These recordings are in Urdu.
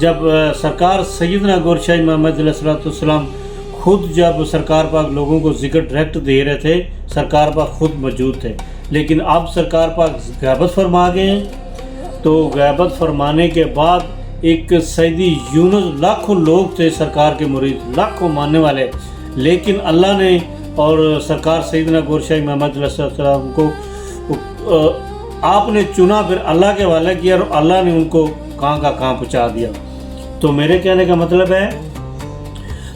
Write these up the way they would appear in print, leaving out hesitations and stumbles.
جب سرکار سیدنا گور شاہ محمد علیہ السلام خود جب سرکار پاک لوگوں کو ذکر ڈائریکٹ دے رہے تھے، سرکار پاک خود موجود تھے، لیکن اب سرکار پاک غیبت فرما گئے ہیں۔ تو غیبت فرمانے کے بعد ایک سیدی یونس، لاکھوں لوگ تھے سرکار کے مرید، لاکھوں ماننے والے، لیکن اللہ نے اور سرکار سیدنا گور شاہ محمد علیہ السلام کو آپ نے چنا، پھر اللہ کے حوالے کیا اور اللہ نے ان کو کہاں کا کہاں پہنچا دیا۔ تو میرے کہنے کا مطلب ہے،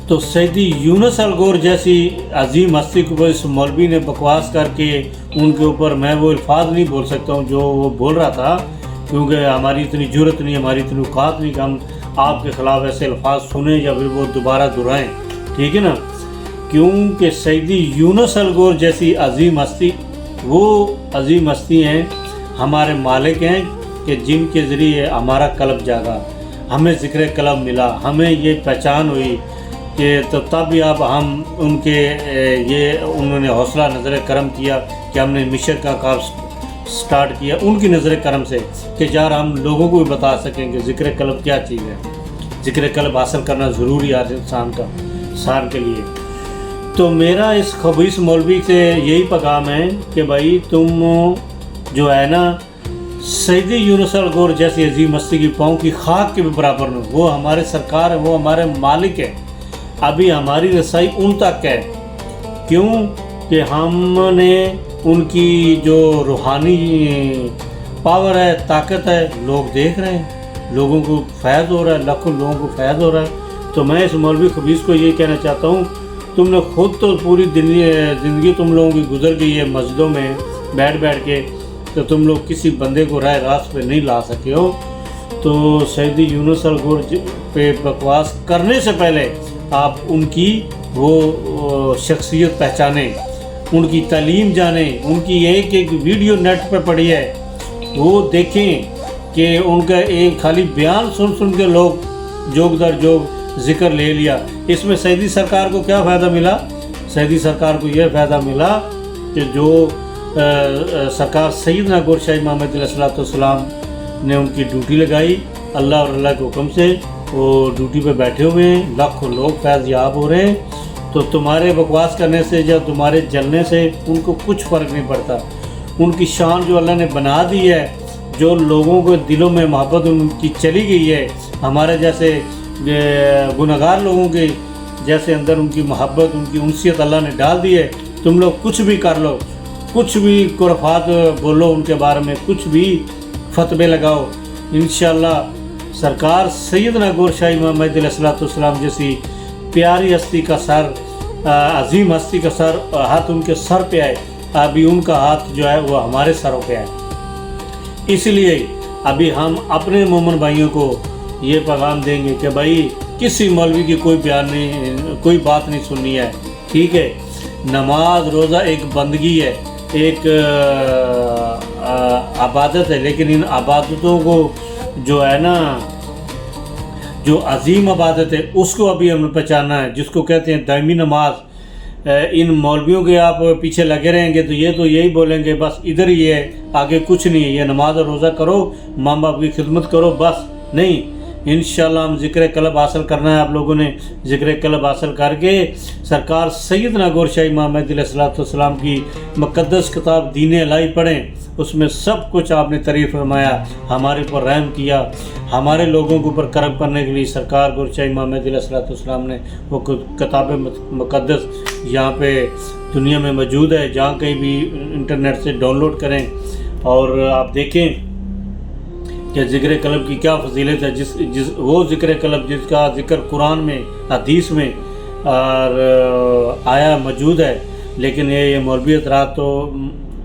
تو سیدی یونس الغور جیسی عظیم ہستی کو اس مولوی نے بکواس کر کے ان کے اوپر، میں وہ الفاظ نہیں بول سکتا ہوں جو وہ بول رہا تھا، کیونکہ ہماری اتنی جرت نہیں، ہماری اتنی اوقات نہیں کہ ہم آپ کے خلاف ایسے الفاظ سنیں یا پھر وہ دوبارہ دہرائیں، ٹھیک ہے نا؟ کیونکہ سیدی یونس الغور جیسی عظیم ہستی، وہ عظیم ہستی ہیں، ہمارے مالک ہیں کہ جن کے ذریعے ہمارا قلب جاگا، ہمیں ذکر قلب ملا، ہمیں یہ پہچان ہوئی کہ تب بھی اب ہم ان کے انہوں نے حوصلہ نظر کرم کیا کہ ہم نے مشن کا کام سٹارٹ کیا ان کی نظر کرم سے، کہ یار ہم لوگوں کو بھی بتا سکیں کہ ذکر قلب کیا چیز ہے، ذکر قلب حاصل کرنا ضروری ہے انسان کے لیے۔ تو میرا اس خبیث مولوی سے یہی پیغام ہے کہ بھائی تم جو ہے نا سیدی یونس الغور جیسی عظیم ہستی کی پاؤں کی خاک کے بھی برابر میں، وہ ہمارے سرکار ہیں، وہ ہمارے مالک ہیں، ابھی ہماری رسائی ان تک ہے۔ کیوں کہ ہم نے ان کی جو روحانی پاور ہے، طاقت ہے، لوگ دیکھ رہے ہیں، لوگوں کو فیض ہو رہا ہے، لاکھوں لوگوں کو فیض ہو رہا ہے۔ تو میں اس مولوی خبیث کو یہ کہنا چاہتا ہوں، تم نے خود تو پوری زندگی تم لوگوں کی گزر گئی ہے مسجدوں میں بیٹھ کے، تو تم لوگ کسی بندے کو راہ راست پہ نہیں لا سکے ہو۔ تو سیدی یونس الغور پہ بکواس کرنے سے پہلے آپ ان کی وہ شخصیت پہچانیں، ان کی تعلیم جانیں، ان کی ایک ویڈیو نیٹ پہ پڑی ہے، وہ دیکھیں کہ ان کا ایک خالی بیان سن کے لوگ جوگ در جوگ ذکر لے لیا۔ اس میں سیدی سرکار کو کیا فائدہ ملا؟ سیدی سرکار کو یہ فائدہ ملا کہ جو سرکار سیدنا گور شاہ محمد علیہ السلام نے ان کی ڈیوٹی لگائی، اللہ اور اللہ کے حکم سے وہ ڈیوٹی پہ بیٹھے ہوئے ہیں، لاکھوں لوگ فیض یاب ہو رہے ہیں۔ تو تمہارے بکواس کرنے سے یا تمہارے جلنے سے ان کو کچھ فرق نہیں پڑتا۔ ان کی شان جو اللہ نے بنا دی ہے، جو لوگوں کو دلوں میں محبت ان کی چلی گئی ہے، ہمارے جیسے گنہگار لوگوں کے جیسے اندر ان کی محبت، ان کی انسیت اللہ نے ڈال دی ہے۔ تم لوگ کچھ بھی کر لو، کچھ بھی خرافات بولو ان کے بارے میں، کچھ بھی فتوے لگاؤ، انشاءاللہ سرکار سیدنا گور شاہ محمد علیہ السلام جیسی پیاری ہستی کا سر، عظیم ہستی کا سر، ہاتھ ان کے سر پہ آئے، ابھی ان کا ہاتھ جو ہے وہ ہمارے سروں پہ آئے۔ اس لیے ابھی ہم اپنے مومن بھائیوں کو یہ پیغام دیں گے کہ بھائی کسی مولوی کی کوئی بیان نہیں، کوئی بات نہیں سننی ہے، ٹھیک ہے؟ نماز روزہ ایک بندگی ہے، ایک عبادت ہے، لیکن ان عبادتوں کو جو ہے نا، جو عظیم عبادت ہے اس کو ابھی ہم نے پہچانا ہے، جس کو کہتے ہیں دائمی نماز۔ ان مولویوں کے آپ پیچھے لگے رہیں گے تو یہ تو یہی بولیں گے بس ادھر ہی ہے، آگے کچھ نہیں ہے، یہ نماز اور روزہ کرو، ماں باپ کی خدمت کرو، بس نہیں۔ انشاءاللہ ہم ذکر قلب حاصل کرنا ہے، آپ لوگوں نے ذکر قلب حاصل کر کے سرکار سیدنا گور شاہ محمد علیہ السلام کی مقدس کتاب دین الہی پڑھیں، اس میں سب کچھ آپ نے تعریف فرمایا، ہمارے پر رحم کیا، ہمارے لوگوں کے اوپر کرم کرنے کے لیے سرکار گور شاہ محمد علیہ السلام نے وہ کتاب مقدس یہاں پہ دنیا میں موجود ہے، جہاں کہیں بھی انٹرنیٹ سے ڈاؤن لوڈ کریں اور آپ دیکھیں کہ ذکر قلب کی کیا فضیلت ہے، وہ ذکر قلب جس کا ذکر قرآن میں، حدیث میں اور آیا موجود ہے، لیکن یہ مولوی حضرات تو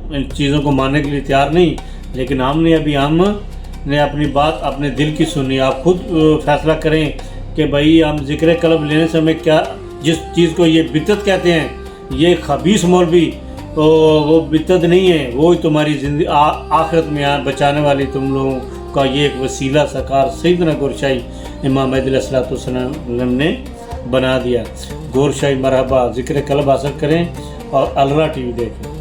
ان چیزوں کو ماننے کے لیے تیار نہیں۔ لیکن ہم نے اپنی بات اپنے دل کی سنی، آپ خود فیصلہ کریں کہ بھائی ہم ذکر قلب لینے سے ہمیں کیا، جس چیز کو یہ بدعت کہتے ہیں، یہ خبیث مولوی وہ بدعت نہیں ہے، وہ تمہاری زندگی آخرت میں بچانے والی تم لوگوں کا یہ ایک وسیلہ سرکار سیدنا گور شاہ امام مہدی علیہ السلام نے بنا دیا۔ گور شاہ مرحبا، ذکر قلب حاصل کریں اور الرا ٹی وی دیکھیں۔